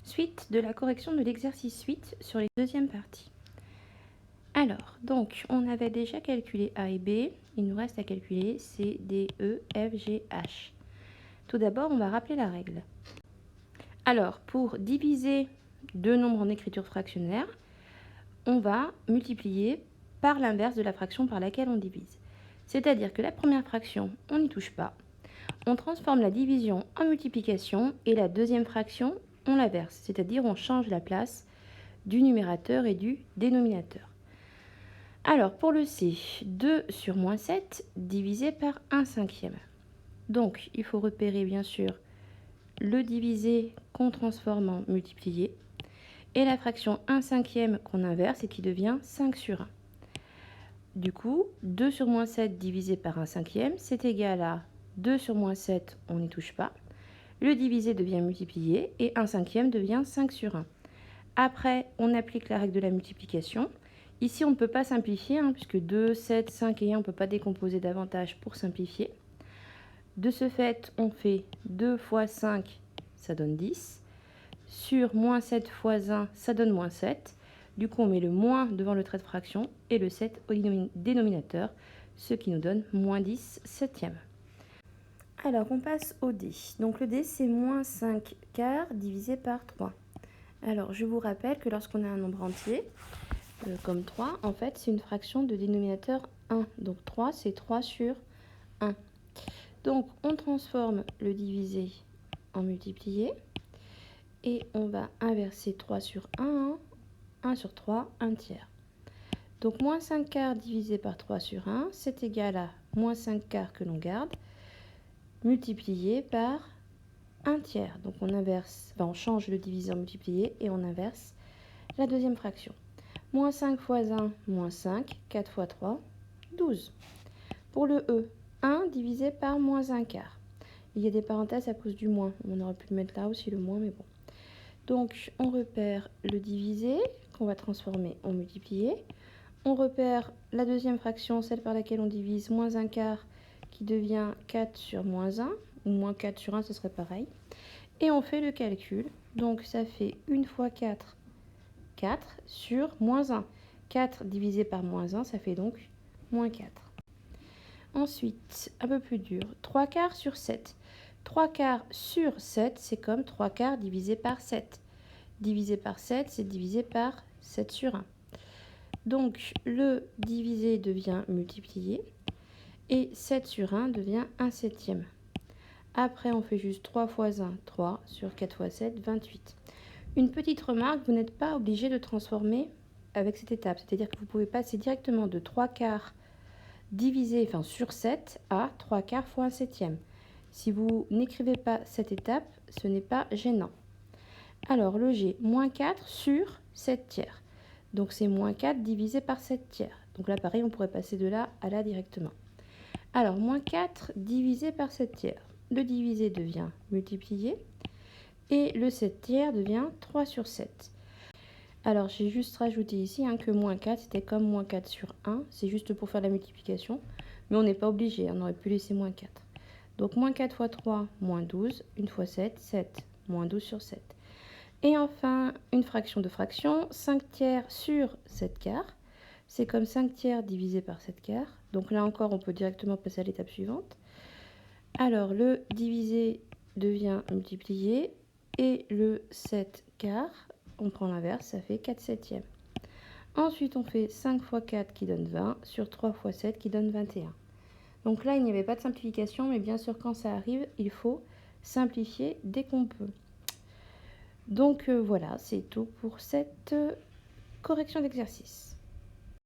Suite de la correction de l'exercice 8 sur les deuxièmes parties. Alors, donc, on avait déjà calculé A et B. Il nous reste à calculer C, D, E, F, G, H. Tout d'abord, on va rappeler la règle. Alors, pour diviser deux nombres en écriture fractionnaire, on va multiplier par l'inverse de la fraction par laquelle on divise. C'est-à-dire que la première fraction, on n'y touche pas. On transforme la division en multiplication et la deuxième fraction, on l'inverse. C'est-à-dire on change la place du numérateur et du dénominateur. Alors, pour le C, 2 sur moins 7 divisé par 1 cinquième. Donc, il faut repérer, bien sûr, le divisé qu'on transforme en multiplié et la fraction 1 cinquième qu'on inverse et qui devient 5 sur 1. Du coup, 2 sur moins 7 divisé par 1 cinquième, c'est égal à 2 sur moins 7, on n'y touche pas. Le divisé devient multiplié et 1 cinquième devient 5 sur 1. Après, on applique la règle de la multiplication. Ici, on ne peut pas simplifier, puisque 2, 7, 5 et 1, on ne peut pas décomposer davantage pour simplifier. De ce fait, on fait 2 fois 5, ça donne 10. Sur moins 7 fois 1, ça donne moins 7. Du coup, on met le moins devant le trait de fraction et le 7 au dénominateur, ce qui nous donne moins 10 septièmes. Alors, on passe au D. Donc, le D, c'est moins 5 quarts divisé par 3. Alors, je vous rappelle que lorsqu'on a un nombre entier, comme 3, en fait, c'est une fraction de dénominateur 1. Donc, 3, c'est 3 sur 1. Donc, on transforme le divisé en multiplié. Et on va inverser 3 sur 1, 1 sur 3, 1 tiers. Donc, moins 5 quarts divisé par 3 sur 1, c'est égal à moins 5 quarts que l'on garde, multiplié par 1 tiers. Donc, on inverse, on change le divisé en multiplié et on inverse la deuxième fraction. Moins 5 fois 1, moins 5, 4 fois 3, 12. Pour le E, 1 divisé par moins 1 quart. Il y a des parenthèses à cause du moins. On aurait pu le mettre là aussi, le moins, mais bon. Donc, on repère le divisé, qu'on va transformer en multiplié. On repère la deuxième fraction, celle par laquelle on divise, moins 1 quart, qui devient 4 sur moins 1, ou moins 4 sur 1, ce serait pareil. Et on fait le calcul. Donc, ça fait 1 fois 4, 4 sur moins 1. 4 divisé par moins 1, ça fait donc moins 4. Ensuite, un peu plus dur, 3 quarts sur 7. 3 quarts sur 7, c'est comme 3 quarts divisé par 7. Divisé par 7, c'est divisé par 7 sur 1. Donc, le divisé devient multiplié et 7 sur 1 devient 1 septième. Après, on fait juste 3 fois 1, 3 sur 4 fois 7, 28. Une petite remarque, vous n'êtes pas obligé de transformer avec cette étape. C'est-à-dire que vous pouvez passer directement de 3 quarts divisé, sur 7 à 3 quarts fois 1 septième. Si vous n'écrivez pas cette étape, ce n'est pas gênant. Alors, le G, moins 4 sur 7 tiers. Donc, c'est moins 4 divisé par 7 tiers. Donc là, pareil, on pourrait passer de là à là directement. Alors, moins 4 divisé par 7 tiers. Le divisé devient multiplié. Et le 7 tiers devient 3 sur 7. Alors, j'ai juste rajouté ici que moins 4, c'était comme moins 4 sur 1. C'est juste pour faire la multiplication. Mais on n'est pas obligé, on aurait pu laisser moins 4. Donc, moins 4 fois 3, moins 12. 1 fois 7, 7. Moins 12 sur 7. Et enfin, une fraction de fraction, 5 tiers sur 7 quarts. C'est comme 5 tiers divisé par 7 quarts. Donc là encore, on peut directement passer à l'étape suivante. Alors, le divisé devient multiplié. Et le 7 quarts, on prend l'inverse, ça fait 4 septièmes. Ensuite, on fait 5 fois 4 qui donne 20 sur 3 fois 7 qui donne 21. Donc là, il n'y avait pas de simplification, mais bien sûr, quand ça arrive, il faut simplifier dès qu'on peut. Donc voilà, c'est tout pour cette correction d'exercice.